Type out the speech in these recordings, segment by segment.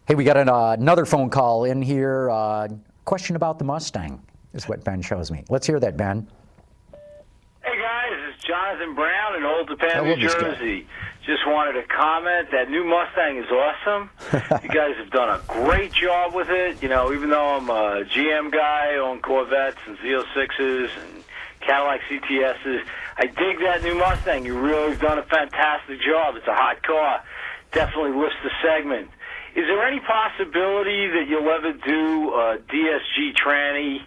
Hey, we got another phone call in here. Question about the Mustang is what Ben shows me. Let's hear that, Ben. Hey guys, it's Jonathan Brown in Old Japan, New Jersey. Just wanted to comment that new Mustang is awesome. You guys have done a great job with it. You know, even though I'm a GM guy, own Corvettes and Z06s and Cadillac CTSs, I dig that new Mustang. You really have done a fantastic job. It's a hot car. Definitely lifts the segment. Is there any possibility that you'll ever do a DSG tranny,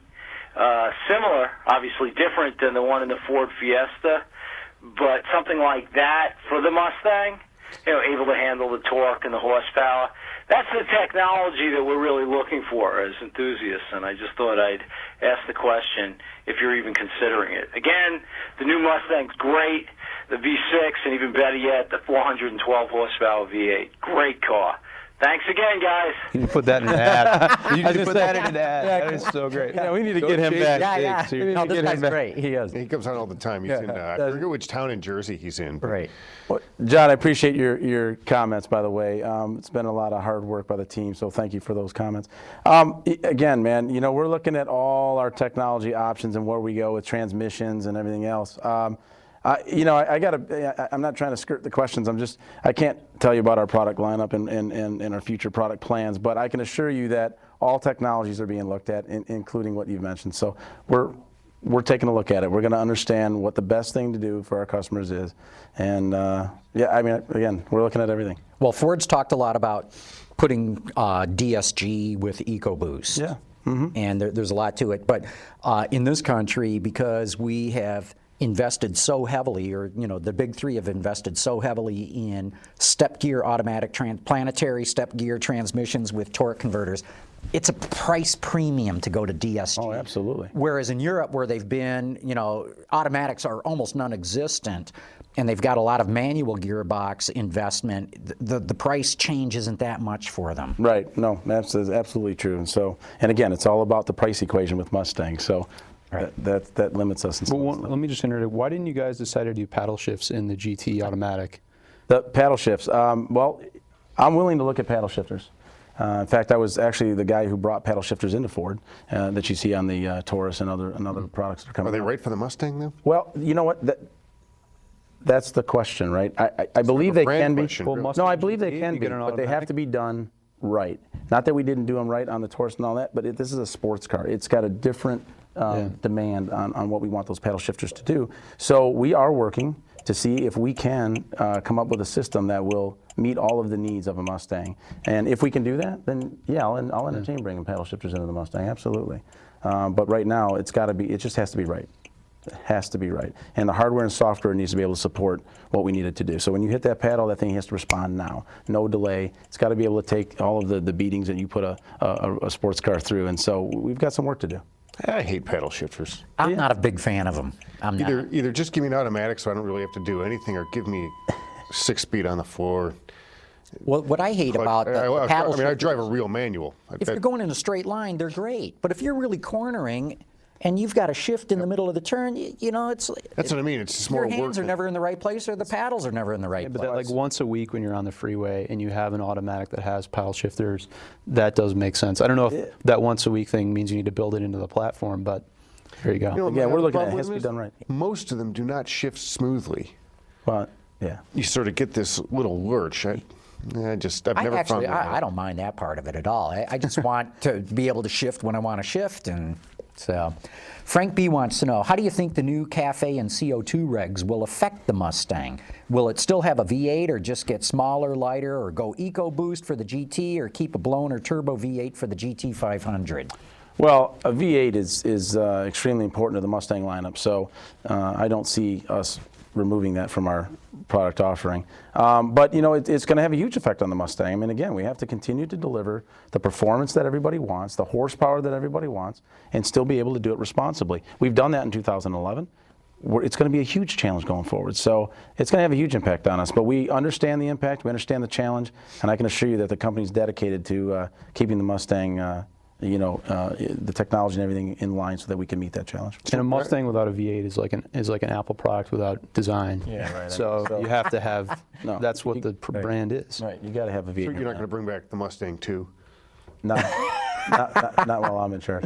similar, obviously different than the one in the Ford Fiesta, but something like that for the Mustang? You know, able to handle the torque and the horsepower. That's the technology that we're really looking for as enthusiasts, and I just thought I'd ask the question if you're even considering it. Again, the new Mustang's great, the V6, and even better yet, the 412 horsepower V8. Great car. Thanks again, guys. You need to put that in an ad. You need to put that in an ad. That is so great. Yeah, we need to get him back. No, this guy's great. He is. He comes on all the time. He's in, I forget which town in Jersey he's in. Right. Well, John, I appreciate your comments, by the way. It's been a lot of hard work by the team, so thank you for those comments. Again, man, you know, we're looking at all our technology options and where we go with transmissions and everything else. You know, I'm not trying to skirt the questions. I can't tell you about our product lineup and our future product plans, but I can assure you that all technologies are being looked at, including what you've mentioned. So we're taking a look at it. We're going to understand what the best thing to do for our customers is. And yeah, I mean, again, we're looking at everything. Well, Ford's talked a lot about putting DSG with EcoBoost. Yeah. And there's a lot to it. But in this country, because we have invested so heavily, or you know, the big three have invested so heavily in step gear automatic planetary step gear transmissions with torque converters, it's a price premium to go to DSG. Oh, absolutely. Whereas in Europe, where they've been, you know, automatics are almost non-existent, and they've got a lot of manual gearbox investment, the price change isn't that much for them. Right. No, that's absolutely true. And again, it's all about the price equation with Mustang. So. Right. That limits us. Let me just interrupt. Why didn't you guys decide to do paddle shifts in the GT automatic? The paddle shifts. Well, I'm willing to look at paddle shifters. In fact, I was actually the guy who brought paddle shifters into Ford that you see on the Taurus and other products that are coming. Are they out. right for the Mustang, though? Well, you know what? That's the question, right? I believe they can be. Well, no, I believe they can be, but they have to be done right. Not that we didn't do them right on the Taurus and all that, but this is a sports car. It's got a different demand on what we want those paddle shifters to do. So we are working to see if we can come up with a system that will meet all of the needs of a Mustang. And if we can do that, then yeah, I'll entertain bringing paddle shifters into the Mustang, absolutely. But right now, it just has to be right. It has to be right. And the hardware and software needs to be able to support what we need it to do. So when you hit that paddle, that thing has to respond now. No delay. It's got to be able to take all of the beatings that you put a sports car through. And so we've got some work to do. I hate paddle shifters. I'm not a big fan of them. Either just give me an automatic so I don't really have to do anything, or give me 6-speed on the floor. Well, what I hate about the paddle shifters, I drive a real manual. If you're going in a straight line, they're great. But if you're really cornering and you've got a shift in the middle of the turn, you know, that's what I mean. It's just more your work. hands are never in the right place, or the paddles are never in the right place. But like once a week when you're on the freeway and you have an automatic that has paddle shifters, that does make sense. I don't know if that once a week thing means you need to build it into the platform, but there you go. You know, yeah, we're looking at it. It has to be done right. Most of them do not shift smoothly. But yeah, you sort of get this little lurch. I've never found that. I don't mind that part of it at all. I just want to be able to shift when I want to shift. And so Frank B wants to know, how do you think the new CAFE and CO2 regs will affect the Mustang? Will it still have a V8, or just get smaller, lighter, or go EcoBoost for the GT, or keep a blown or turbo V8 for the GT 500? Well, a V8 is extremely important to the Mustang lineup, so I don't see us removing that from our product offering. But you know, it's going to have a huge effect on the Mustang. I mean, again, we have to continue to deliver the performance that everybody wants, the horsepower that everybody wants, and still be able to do it responsibly. We've done that in 2011. It's going to be a huge challenge going forward. So it's going to have a huge impact on us. But we understand the impact, we understand the challenge, and I can assure you that the company's dedicated to keeping the Mustang the technology and everything in line so that we can meet that challenge. And a Mustang without a V8 is like an Apple product without design. Yeah, right. So you have to have. No, that's what the brand is. Right, you got to have a V8. So you're not going to bring back the Mustang 2? not while I'm in charge.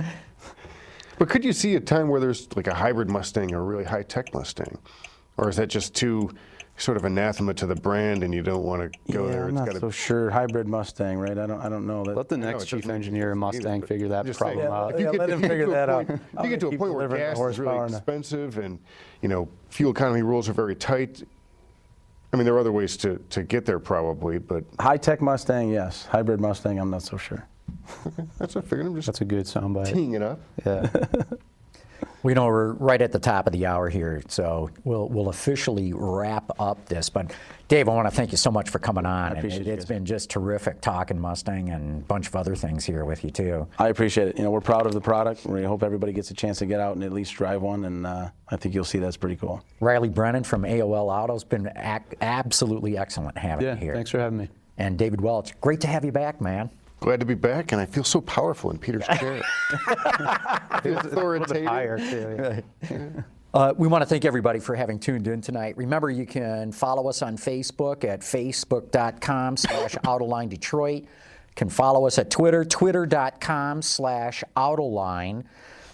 But could you see a time where there's like a hybrid Mustang or a really high-tech Mustang? Or is that just too sort of anathema to the brand and you don't want to go there? I'm not so sure. Hybrid Mustang, right? I don't know. Let the next chief engineer and Mustang figure that problem out. Let him figure that out. If you get to a point where gas is really expensive and fuel economy rules are very tight, I mean, there are other ways to get there probably, but High-tech Mustang, yes. Hybrid Mustang, I'm not so sure. that's what I figured. I'm just That's a good soundbite. teeing it up. Yeah. We know we're right at the top of the hour here, so we'll officially wrap up this. But Dave, I want to thank you so much for coming on. It's been just terrific talking Mustang and a bunch of other things here with you too. I appreciate it. We're proud of the product. We hope everybody gets a chance to get out and at least drive one, and I think you'll see that's pretty cool. Riley Brennan from AOL Auto's been absolutely excellent having you here. Thanks for having me. And David Welch, great to have you back, man. Glad to be back, and I feel so powerful in Peter's chair. I feel authoritative. Higher too. We want to thank everybody for having tuned in tonight. Remember, you can follow us on Facebook at facebook.com/Autoline Detroit. You can follow us at Twitter, twitter.com/Autoline.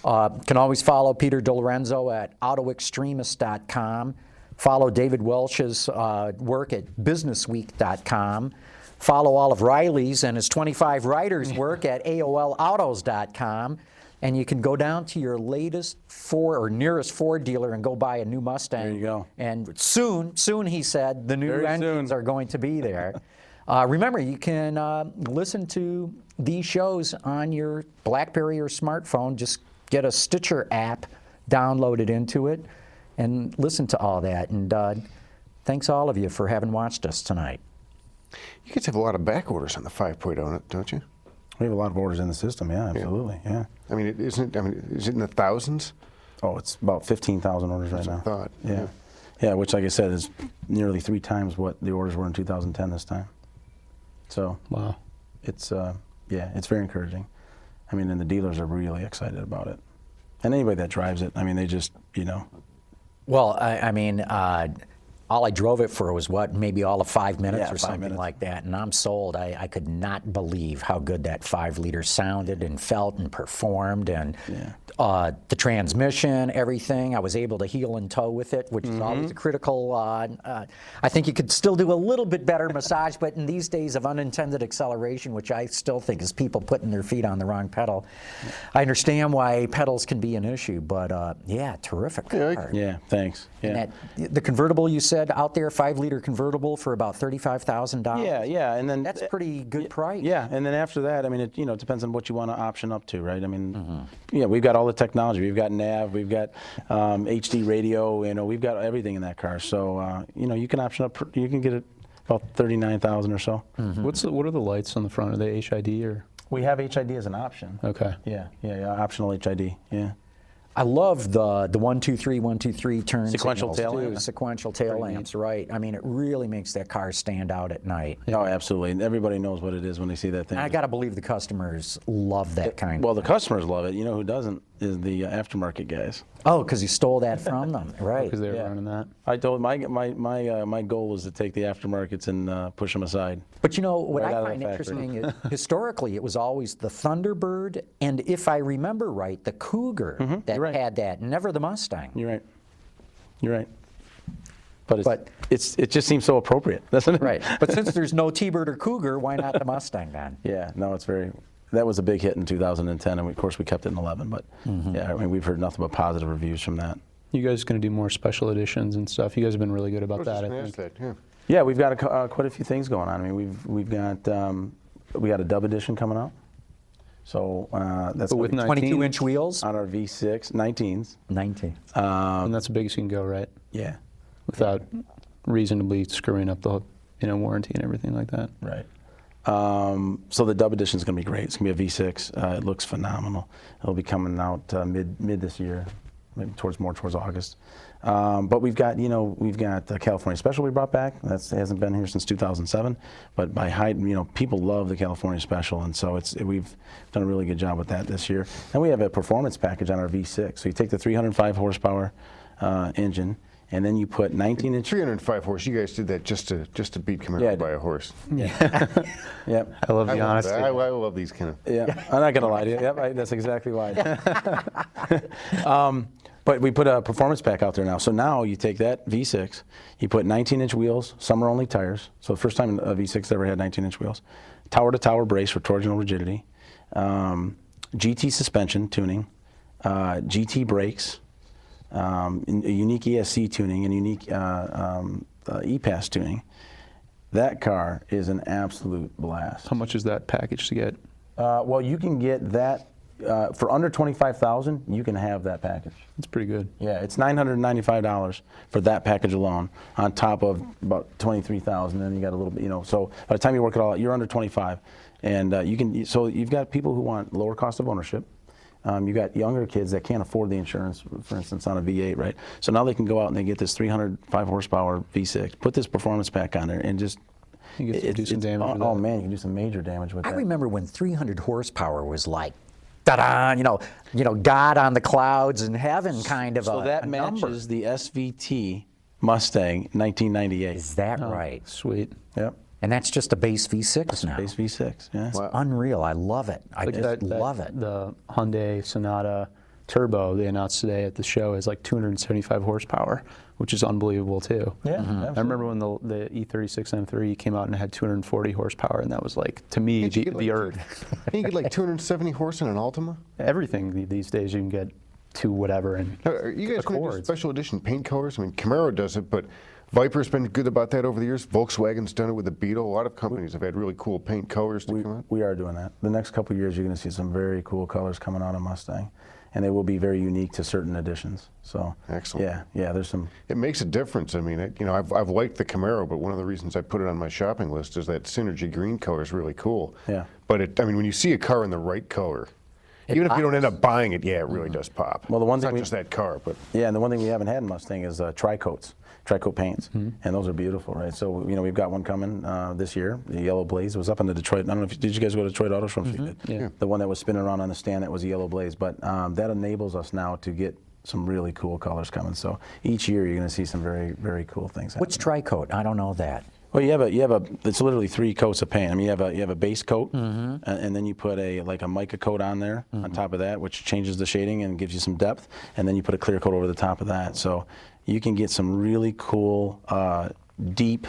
You can always follow Peter DeLorenzo at autoextremist.com. Follow David Welch's work at businessweek.com. Follow all of Riley's and his 25 Riders work at AOLautos.com. And you can go down to your latest nearest Ford dealer and go buy a new Mustang. There you go. And soon, he said, the new Very engines soon. are going to be there. Remember, you can listen to these shows on your BlackBerry or smartphone. Just get a Stitcher app downloaded into it and listen to all that. And thanks all of you for having watched us tonight. You guys have a lot of back orders on the 5.0, don't you? We have a lot of orders in the system, yeah, absolutely, yeah. I mean, is it in the thousands? Oh, it's about 15,000 orders right now. That's what I thought. Yeah. Yeah, which, like I said, is nearly 3 times what the orders were in 2010 this time. So, Wow. it's it's very encouraging. I mean, and the dealers are really excited about it. And anybody that drives it, I mean, they just, Well, I mean, all I drove it for was maybe all of 5 minutes Yeah, or 5 something minutes. like that, and I'm sold. I could not believe how good that 5-liter sounded and felt and performed, and the transmission, everything. I was able to heel and toe with it, which is always a critical. I think you could still do a little bit better massage, but in these days of unintended acceleration, which I still think is people putting their feet on the wrong pedal, I understand why pedals can be an issue, but yeah, terrific car. yeah, thanks. Yeah. And the convertible you said out there, 5-liter convertible for about $35,000. Yeah, and then That's pretty good price. Yeah, and then after that, I mean, it depends on what you want to option up to, right? I mean, we've got all the technology. We've got nav, we've got HD radio. We've got everything in that car. So you can option up. You can get it about 39,000 or so. What are the lights on the front? Are they HID or? We have HID as an option. Okay. Yeah, optional HID. Yeah. I love the 1-2-3, 1-2-3 turn Sequential signals, tail too. lamp. Sequential tail lamps, right. I mean, it really makes that car stand out at night. Oh, absolutely. And everybody knows what it is when they see that thing. And I got to believe the customers love that kind Well, of the customers love it. You know who doesn't is the aftermarket guys. Oh, because you stole that from them, right. Because they were running that. I told my goal is to take the aftermarkets and push them aside. But what Right I out of find the factory. interesting is historically it was always the Thunderbird, and if I remember right, the Cougar that you're right. had that, never the Mustang. You're right. But it just seems so appropriate, doesn't it? Right. But since there's no T-Bird or Cougar, why not the Mustang then? Yeah. No, that was a big hit in 2010, and of course we kept it in 11. But yeah, I mean we've heard nothing but positive reviews from that. You guys going to do more special editions and stuff? You guys have been really good about that, I think. Yeah, we've got quite a few things going on. I mean, we've got a dub edition coming out. So that's But with 22-inch wheels? on our V6 19s. 19. And that's the biggest you can go, right? Yeah. Without reasonably screwing up the warranty and everything like that. Right. So the dub edition is going to be great. It's going to be a V6. It looks phenomenal. It'll be coming out mid this year, maybe more towards August. But we've got the California Special we brought back. That hasn't been here since 2007. But people love the California Special, and so we've done a really good job with that this year. And we have a performance package on our V6. So you take the 305 horsepower engine, and then you put 19-inch. 305 horse. You guys did that just to beat Camaro by a horse. Yeah. Yep. I love the honesty. I love these kind of. Yeah. I'm not gonna lie to you. Yep. That's exactly why. But we put a performance pack out there now. So now you take that V6, you put 19-inch wheels, summer-only tires. So the first time a V6 ever had 19-inch wheels. Tower-to-tower brace for torsional rigidity. GT suspension tuning. GT brakes. A unique ESC tuning and unique E-Pass tuning. That car is an absolute blast. How much is that package to get? Well, you can get that for under $25,000. You can have that package. That's pretty good. Yeah, it's $995 for that package alone, on top of about $23,000. Then you got a little bit, So by the time you work it all out, you're under 25, and you can. So you've got people who want lower cost of ownership. You got younger kids that can't afford the insurance, for instance, on a V8, right? So now they can go out and they get this 305 horsepower V6, put this performance pack on there, and just You can do some damage with oh that. man, you can do some major damage with that. I remember when 300 horsepower was like, ta-da, God on the clouds in heaven kind of So that a number. matches the SVT Mustang 1998. Is that right? Sweet. Yep. And that's just a base V6 now. Base V6. Yeah. It's unreal. I love it. I just love it. The Hyundai Sonata Turbo they announced today at the show is like 275 horsepower, which is unbelievable too. Yeah. I remember when the E36 M3 came out and it had 240 horsepower, and that was like, to me, the earth. You get like 270 horse in an Altima? Everything these days you can get to whatever. And Now, are you guys going to do Accords. special edition paint colors? I mean, Camaro does it, but Viper's been good about that over the years. Volkswagen's done it with the Beetle. A lot of companies have had really cool paint colors to come out. We are doing that. The next couple of years, you're going to see some very cool colors coming out of Mustang, and they will be very unique to certain editions. So Excellent. Yeah. There's some. It makes a difference. I mean, I've liked the Camaro, but one of the reasons I put it on my shopping list is that Synergy green color is really cool. Yeah. But when you see a car in the right color, even if you don't end up buying it, it really does pop. Well, the one it's thing not just that car, but Yeah, and the one thing we haven't had in Mustang is tri-coat paints, and those are beautiful, right? So we've got one coming this year. The yellow blaze was up in the Detroit. I don't know did you guys go to Detroit Auto Show? You did. Yeah. The one that was spinning around on the stand, that was a yellow blaze. But that enables us now to get some really cool colors coming. So each year you're going to see some very, very cool things happen. What's tri-coat? I don't know that. Well, you have a. It's literally 3 coats of paint. I mean, you have a base coat, and then you put a mica coat on there on top of that, which changes the shading and gives you some depth, and then you put a clear coat over the top of that. So you can get some really cool, deep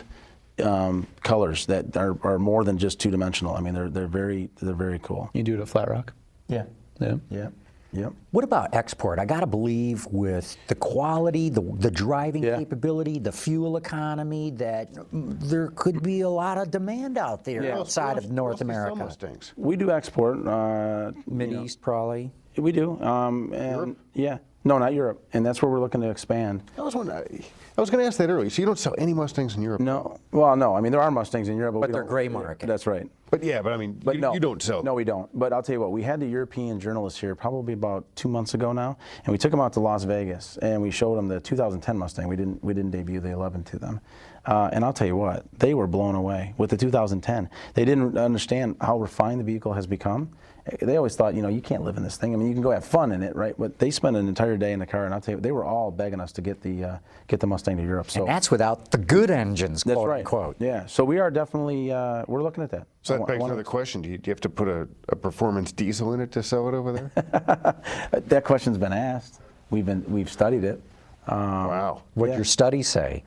colors that are more than just two-dimensional. I mean, they're very cool. you do it at Flat Rock. Yeah. Yeah. Yeah. Yep. What about export? I got to believe with the quality, the driving capability, the fuel economy, that there could be a lot of demand out there outside of North America. Mustangs. We do export. Mid-East, probably. We do. Europe? Yeah. No, not Europe. And that's where we're looking to expand. I was going to ask that earlier. So you don't sell any Mustangs in Europe? No. Well, no. I mean, there are Mustangs in Europe, but we they're don't- gray market. That's right. But I mean, No, you don't sell. No, we don't. But I'll tell you what, we had the European journalists here probably about 2 months ago now, and we took them out to Las Vegas, and we showed them the 2010 Mustang. We didn't debut the 11 to them. And I'll tell you what, they were blown away with the 2010. They didn't understand how refined the vehicle has become. They always thought, you can't live in this thing. I mean, you can go have fun in it, right? But they spent an entire day in the car, and I'll tell you, they were all begging us to get the Mustang to Europe. So And that's without the good engines, that's quote right. unquote. Yeah. So we are definitely we're looking at that. So that begs another question. Do you have to put a performance diesel in it to sell it over there? That question's been asked. We've studied it. Wow. What your studies say.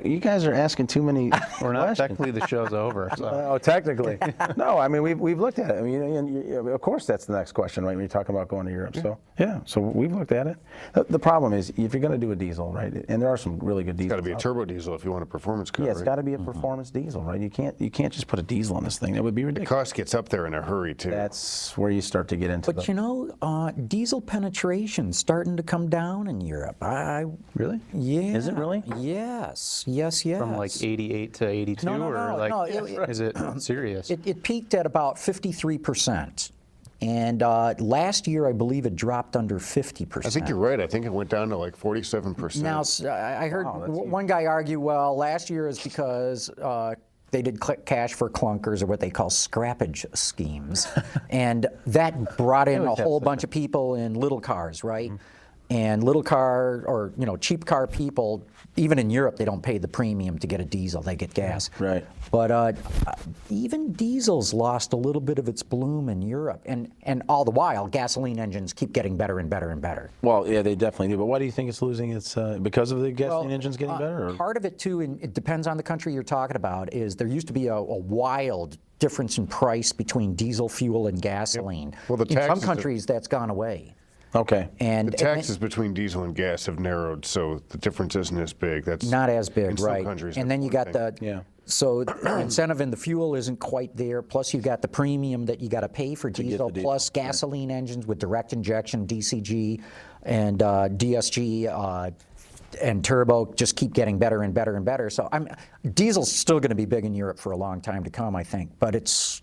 You guys are asking too many We're not questions. technically, the show's over. So. Oh, technically. No, I mean, we've looked at it. I mean, and of course, that's the next question, right, when you're talking about going to Europe. So, so we've looked at it. The problem is, if you're going to do a diesel, right, and there are some really good diesels. It's got to be a turbo diesel if you want a performance car. Yeah, it's right? got to be a performance diesel, right? You can't just put a diesel on this thing. That would be The ridiculous. cost gets up there in a hurry, too. That's where you start to get into But diesel penetration starting to come down in Europe. Really? Yeah. Is it really? Yes. From like 88 to 82, No, or like, no, is it serious? It peaked at about 53%. And last year, I believe it dropped under 50%. I think you're right. I think it went down to like 47%. Now, I heard one guy argue, well, last year is because they did cash for clunkers, or what they call scrappage schemes. And that brought in a whole bunch of people in little cars, right? And little car, or cheap car people, even in Europe, they don't pay the premium to get a diesel, they get gas. Right. But even diesels lost a little bit of its bloom in Europe. And all the while, gasoline engines keep getting better and better and better. Well, yeah, they definitely do. But why do you think it's losing its, because of the gasoline engines getting better? Or? Part of it, too, and it depends on the country you're talking about, is there used to be a wild difference in price between diesel fuel and gasoline. Well, the in some taxes countries, that's gone away. Okay. And the taxes between diesel and gas have narrowed, so the difference isn't as big. That's not as big, in some right? countries, And then you got so the incentive in the fuel isn't quite there. Plus, you got the premium that you got to pay for diesel. Plus, gasoline engines with direct injection, DCG, and DSG. And turbo just keep getting better and better and better. So diesel's still going to be big in Europe for a long time to come, I think. But it's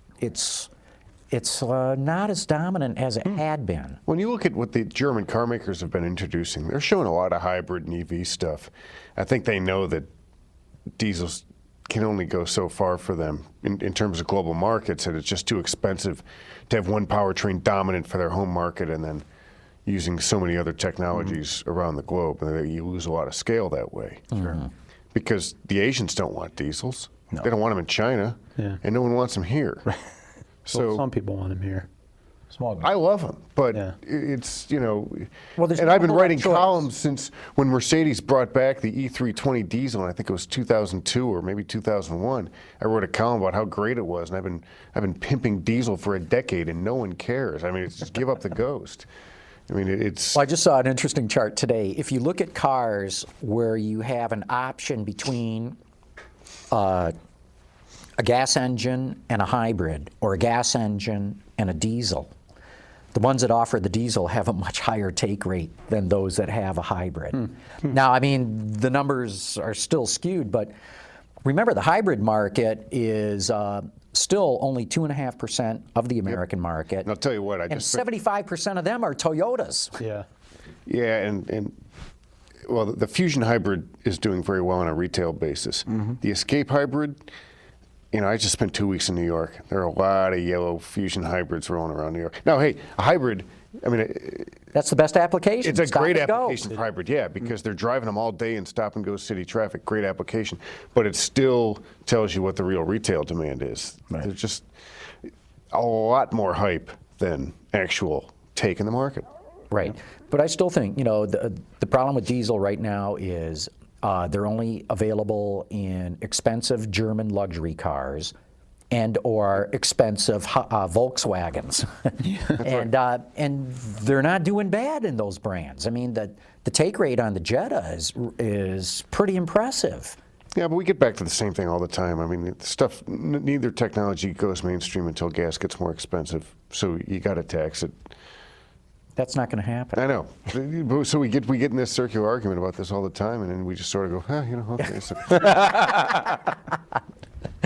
not as dominant as it had been. When you look at what the German car makers have been introducing, they're showing a lot of hybrid and EV stuff. I think they know that diesels can only go so far for them in terms of global markets, and it's just too expensive to have one powertrain dominant for their home market and then using so many other technologies around the globe. And you lose a lot of scale that way. Because the Asians don't want diesels. No. They don't want them in China, and no one wants them here. So some people want them here. Small guys. I love them, but it's, Well, and I've been writing columns since when Mercedes brought back the E320 diesel, and I think it was 2002 or maybe 2001. I wrote a column about how great it was, and I've been pimping diesel for a decade, and no one cares. I mean, it's just give up the ghost. I mean, it's... Well, I just saw an interesting chart today. If you look at cars where you have an option between a gas engine and a hybrid, or a gas engine and a diesel, the ones that offer the diesel have a much higher take rate than those that have a hybrid. Now, I mean, the numbers are still skewed, but remember, the hybrid market is still only 2.5% of the American market. And I'll tell you what, and 75% of them are Toyotas. Yeah. Yeah, and well, the Fusion hybrid is doing very well on a retail basis. The Escape hybrid, I just spent 2 weeks in New York. There are a lot of yellow Fusion hybrids rolling around New York. Now, hey, a hybrid, I mean... That's the best application. It's a great application for hybrid, yeah, because they're driving them all day in stop-and-go city traffic. Great application. But it still tells you what the real retail demand is. Right. There's just a lot more hype than actual take in the market. Right. But I still think, the problem with diesel right now is they're only available in expensive German luxury cars and or expensive Volkswagens. And they're not doing bad in those brands. I mean, the take rate on the Jetta is pretty impressive. Yeah, but we get back to the same thing all the time. I mean, neither technology goes mainstream until gas gets more expensive, so you got to tax it. That's not going to happen. I know. So we get in this circular argument about this all the time, and then we just sort of go, okay. So.